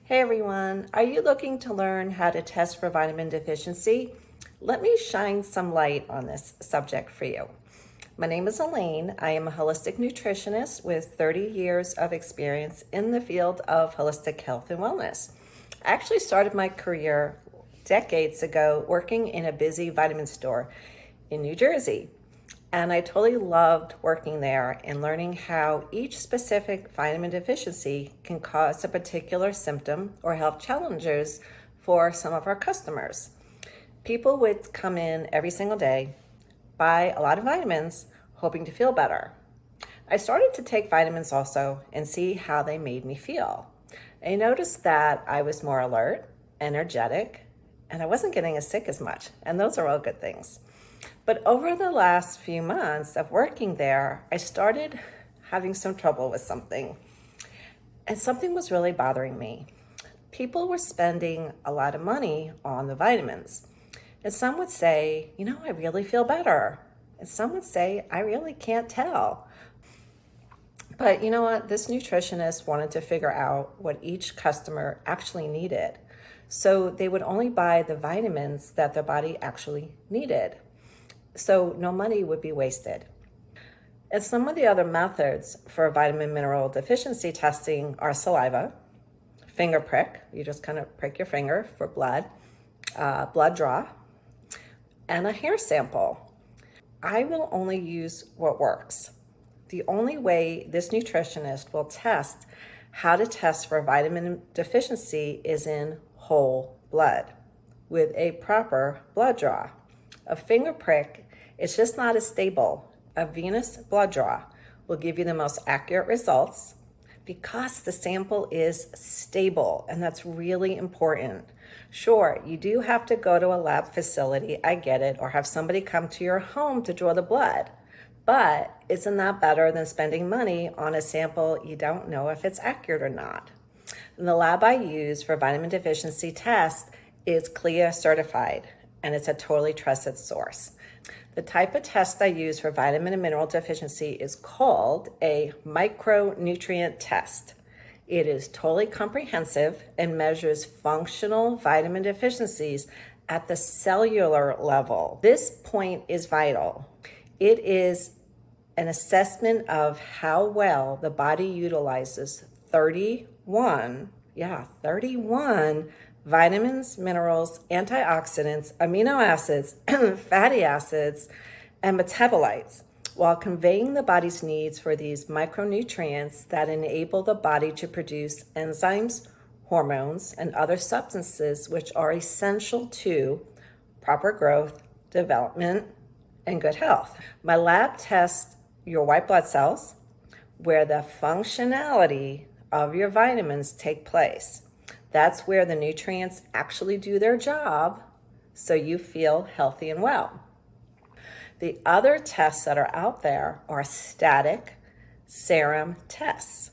Hey everyone, are you looking to learn how to test for vitamin deficiency? Let me shine some light on this subject for you. My name is Alane. I am a holistic nutritionist with 30 years of experience in the field of holistic health and wellness. I actually started my career decades ago working in a busy vitamin store in New Jersey. And I totally loved working there and learning how each specific vitamin deficiency can cause a particular symptom or health challenges for some of our customers. People would come in every single day, buy a lot of vitamins, hoping to feel better. I started to take vitamins also and see how they made me feel. I noticed that I was more alert, energetic, and I wasn't getting as sick as much. And those are all good things. But over the last few months of working there, I started having some trouble with something. And something was really bothering me. People were spending a lot of money on the vitamins. And some would say, I really feel better. And some would say, I really can't tell. But you know what? This nutritionist wanted to figure out what each customer actually needed. So they would only buy the vitamins that their body actually needed. So no money would be wasted. And some of the other methods for vitamin mineral deficiency testing are saliva, finger prick, you just kind of prick your finger for blood, blood draw, and a hair sample. I will only use what works. The only way this nutritionist will test how to test for vitamin deficiency is in whole blood with a proper blood draw. A finger prick is just not as stable. A venous blood draw will give you the most accurate results because the sample is stable, and that's really important. Sure, you do have to go to a lab facility, I get it, or have somebody come to your home to draw the blood. But isn't that better than spending money on a sample you don't know if it's accurate or not? And the lab I use for vitamin deficiency test is CLIA certified, and it's a totally trusted source. The type of test I use for vitamin and mineral deficiency is called a micronutrient test. It is totally comprehensive and measures functional vitamin deficiencies at the cellular level. This point is vital. It is an assessment of how well the body utilizes 31 vitamins, minerals, antioxidants, amino acids, fatty acids, and metabolites, while conveying the body's needs for these micronutrients that enable the body to produce enzymes, hormones, and other substances which are essential to proper growth, development, and good health. My lab tests your white blood cells, where the functionality of your vitamins take place. That's where the nutrients actually do their job, so you feel healthy and well. The other tests that are out there are static serum tests.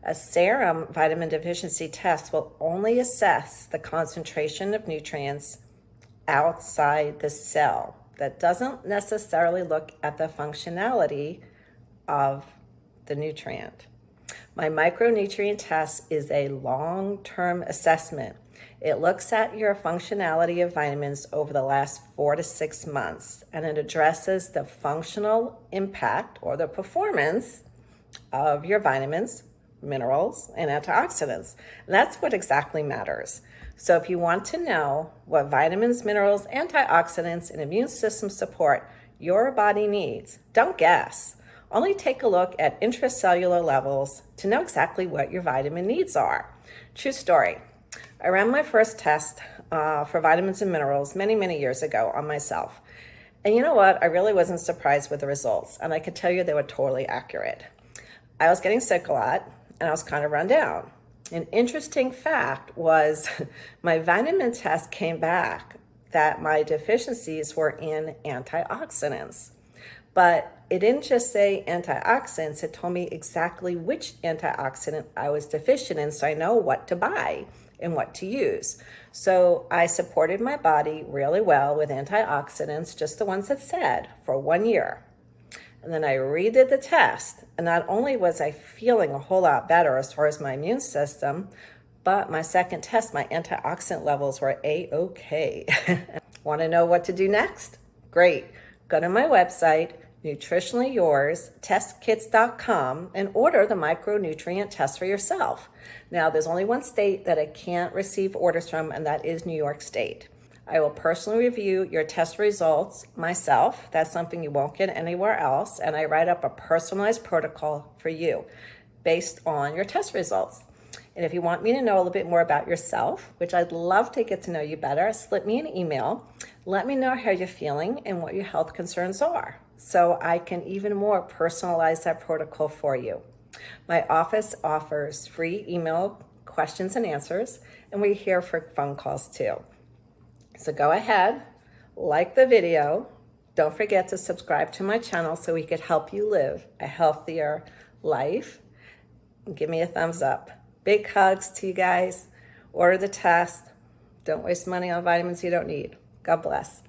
A serum vitamin deficiency test will only assess the concentration of nutrients outside the cell. That doesn't necessarily look at the functionality of the nutrient. My micronutrient test is a long-term assessment. It looks at your functionality of vitamins over the last 4 to 6 months, and it addresses the functional impact or the performance of your vitamins, minerals, and antioxidants. And that's what exactly matters. So if you want to know what vitamins, minerals, antioxidants, and immune system support your body needs, don't guess. Only take a look at intracellular levels to know exactly what your vitamin needs are. True story. I ran my first test for vitamins and minerals many years ago on myself. And you know what? I really wasn't surprised with the results. And I could tell you they were totally accurate. I was getting sick a lot and I was kind of run down. An interesting fact was my vitamin test came back that my deficiencies were in antioxidants. But it didn't just say antioxidants, it told me exactly which antioxidant I was deficient in, so I know what to buy and what to use. So I supported my body really well with antioxidants, just the ones that said, for 1 year. And then I redid the test, and not only was I feeling a whole lot better as far as my immune system, But my second test, my antioxidant levels were A-OK. Want to know what to do next? Great. Go to my website, Nutritionally Yours, testkits.com, and order the micronutrient test for yourself. Now, there's only one state that I can't receive orders from, and that is New York State. I will personally review your test results myself. That's something you won't get anywhere else. And I write up a personalized protocol for you based on your test results. And if you want me to know a little bit more about yourself, which I'd love to get to know you better, slip me an email. Let me know how you're feeling and what your health concerns are, so I can even more personalize that protocol for you. My office offers free email questions and answers, and we're here for phone calls too. So go ahead, like the video. Don't forget to subscribe to my channel so we could help you live a healthier life. And give me a thumbs up. Big hugs to you guys. Order the test. Don't waste money on vitamins you don't need. God bless.